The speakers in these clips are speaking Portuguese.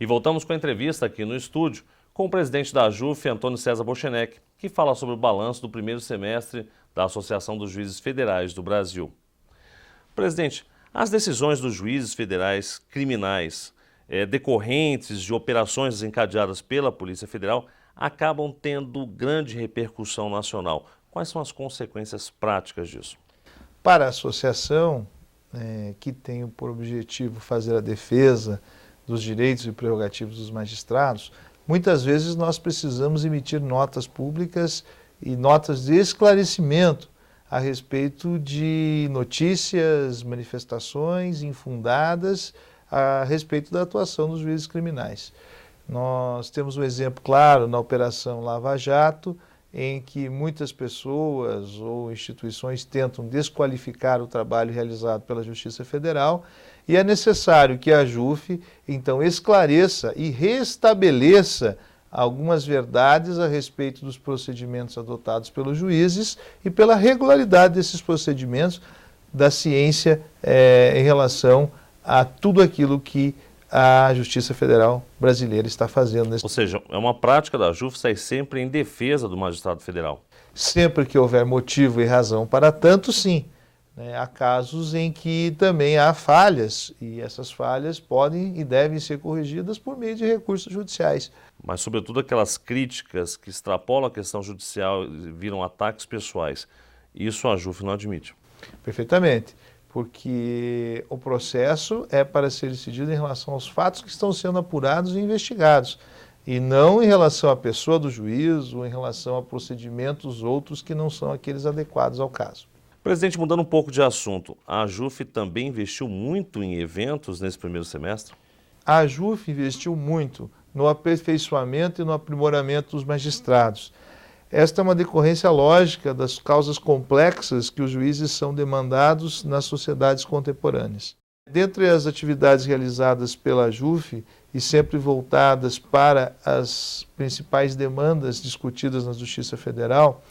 E voltamos com a entrevista aqui no estúdio com o presidente da AJUF, Antônio César Bochenek, que fala sobre o balanço do primeiro semestre da Associação dos Juízes Federais do Brasil. Presidente, as decisões dos juízes federais criminais decorrentes de operações desencadeadas pela Polícia Federal acabam tendo grande repercussão nacional. Quais são as consequências práticas disso? Para a associação, que tem por objetivo fazer a defesa dos direitos e prerrogativas dos magistrados, muitas vezes nós precisamos emitir notas públicas e notas de esclarecimento a respeito de notícias, manifestações infundadas a respeito da atuação dos juízes criminais. Nós temos um exemplo claro na Operação Lava Jato, em que muitas pessoas ou instituições tentam desqualificar o trabalho realizado pela Justiça Federal, e é necessário que a AJUF, então, esclareça e restabeleça algumas verdades a respeito dos procedimentos adotados pelos juízes e pela regularidade desses procedimentos da ciência em relação a tudo aquilo que a Justiça Federal brasileira está fazendo. Ou seja, é uma prática da AJUF sair sempre em defesa do magistrado federal. Sempre que houver motivo e razão para tanto, sim. Há casos em que também há falhas, e essas falhas podem e devem ser corrigidas por meio de recursos judiciais. Mas, sobretudo, aquelas críticas que extrapolam a questão judicial e viram ataques pessoais, isso a AJUF não admite. Perfeitamente, porque o processo é para ser decidido em relação aos fatos que estão sendo apurados e investigados, e não em relação à pessoa do juiz ou em relação a procedimentos outros que não são aqueles adequados ao caso. Presidente, mudando um pouco de assunto, a AJUF também investiu muito em eventos nesse primeiro semestre? A AJUF investiu muito no aperfeiçoamento e no aprimoramento dos magistrados. Esta é uma decorrência lógica das causas complexas que os juízes são demandados nas sociedades contemporâneas. Dentre as atividades realizadas pela AJUF e sempre voltadas para as principais demandas discutidas na Justiça Federal,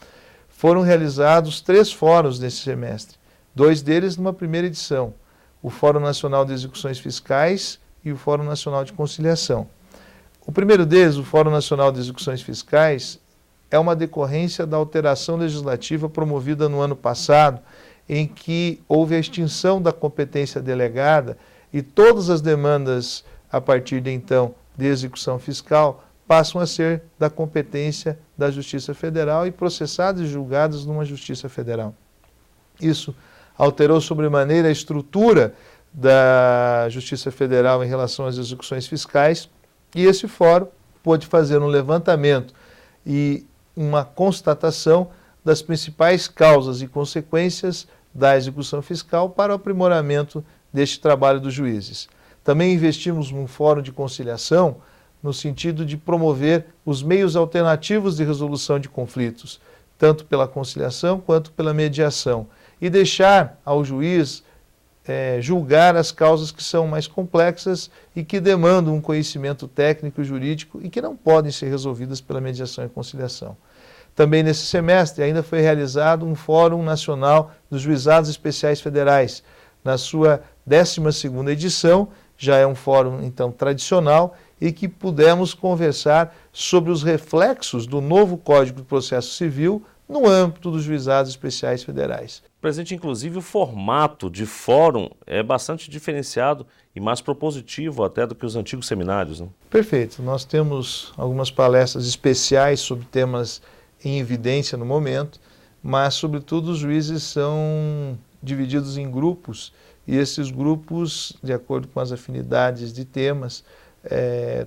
foram realizados 3 fóruns nesse semestre, 2 deles numa primeira edição, o Fórum Nacional de Execuções Fiscais e o Fórum Nacional de Conciliação. O primeiro deles, o Fórum Nacional de Execuções Fiscais, é uma decorrência da alteração legislativa promovida no ano passado, em que houve a extinção da competência delegada e todas as demandas, a partir de então, de execução fiscal, passam a ser da competência da Justiça Federal e processadas e julgadas numa Justiça Federal. Isso alterou sobremaneira a estrutura da Justiça Federal em relação às execuções fiscais, e esse fórum pôde fazer um levantamento e uma constatação das principais causas e consequências da execução fiscal para o aprimoramento deste trabalho dos juízes. Também investimos num fórum de conciliação no sentido de promover os meios alternativos de resolução de conflitos, tanto pela conciliação quanto pela mediação, e deixar ao juiz julgar as causas que são mais complexas e que demandam um conhecimento técnico e jurídico e que não podem ser resolvidas pela mediação e conciliação. Também nesse semestre ainda foi realizado um Fórum Nacional dos Juizados Especiais Federais. Na sua 12ª edição, já é um fórum então tradicional, e que pudemos conversar sobre os reflexos do novo Código de Processo Civil no âmbito dos Juizados Especiais Federais. Presidente, inclusive o formato de fórum é bastante diferenciado e mais propositivo até do que os antigos seminários, né? Perfeito. Nós temos algumas palestras especiais sobre temas em evidência no momento, mas, sobretudo, os juízes são divididos em grupos, e esses grupos, de acordo com as afinidades de temas,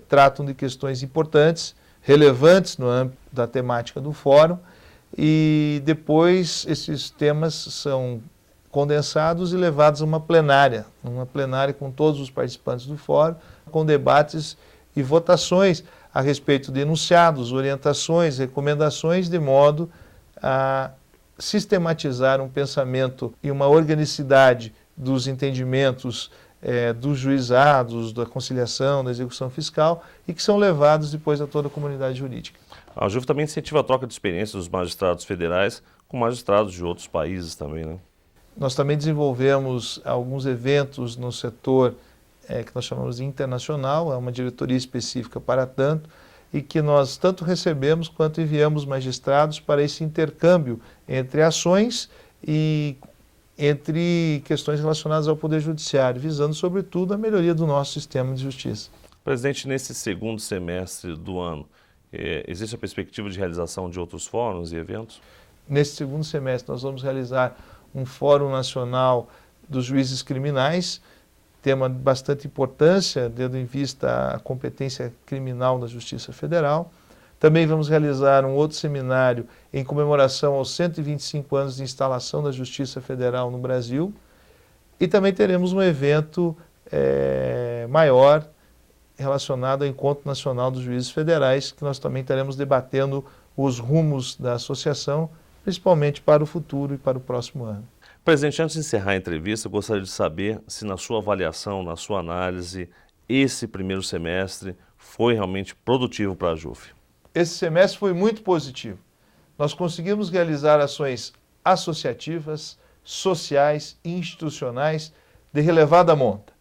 tratam de questões importantes, relevantes no âmbito da temática do fórum, e depois esses temas são condensados e levados a uma plenária com todos os participantes do fórum, com debates e votações a respeito de enunciados, orientações, recomendações, de modo a sistematizar um pensamento e uma organicidade dos entendimentos dos juizados, da conciliação, da execução fiscal, e que são levados depois a toda a comunidade jurídica. A AJUF também incentiva a troca de experiências dos magistrados federais com magistrados de outros países também, né? Nós também desenvolvemos alguns eventos no setor que nós chamamos de internacional, é uma diretoria específica para tanto, e que nós tanto recebemos quanto enviamos magistrados para esse intercâmbio entre ações e entre questões relacionadas ao Poder Judiciário, visando, sobretudo, a melhoria do nosso sistema de justiça. Presidente, nesse segundo semestre do ano, existe a perspectiva de realização de outros fóruns e eventos? Nesse segundo semestre, nós vamos realizar um Fórum Nacional dos Juízes Criminais, tema de bastante importância, tendo em vista a competência criminal da Justiça Federal. Também vamos realizar um outro seminário em comemoração aos 125 anos de instalação da Justiça Federal no Brasil. E também teremos um evento maior relacionado ao Encontro Nacional dos Juízes Federais, que nós também estaremos debatendo os rumos da associação, principalmente para o futuro e para o próximo ano. Presidente, antes de encerrar a entrevista, eu gostaria de saber se na sua avaliação, na sua análise, esse primeiro semestre foi realmente produtivo para a JUF. Esse semestre foi muito positivo. Nós conseguimos realizar ações associativas, sociais e institucionais de relevada monta.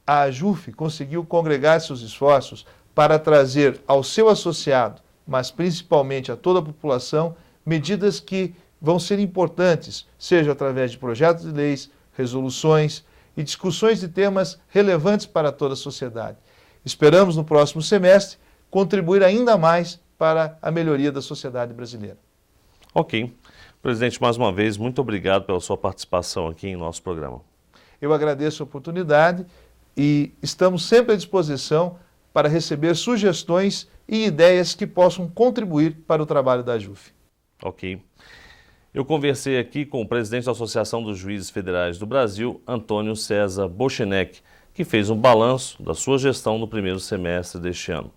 A JUF conseguiu congregar seus esforços para trazer ao seu associado, mas principalmente a toda a população, medidas que vão ser importantes, seja através de projetos de leis, resoluções e discussões de temas relevantes para toda a sociedade. Esperamos no próximo semestre contribuir ainda mais para a melhoria da sociedade brasileira. Ok. Presidente, mais uma vez, muito obrigado pela sua participação aqui em nosso programa. Eu agradeço a oportunidade e estamos sempre à disposição para receber sugestões e ideias que possam contribuir para o trabalho da JUF. Ok. Eu conversei aqui com o presidente da Associação dos Juízes Federais do Brasil, Antônio César Bochenek, que fez um balanço da sua gestão no primeiro semestre deste ano.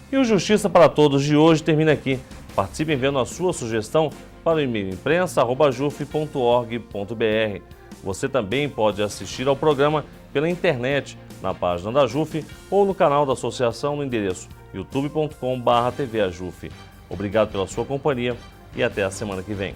E o Justiça para Todos de hoje termina aqui. Participe enviando a sua sugestão para o e-mail imprensa@juf.org.br. Você também pode assistir ao programa pela internet, na página da JUF ou no canal da associação no endereço youtube.com/tvajuf. Obrigado pela sua companhia e até a semana que vem.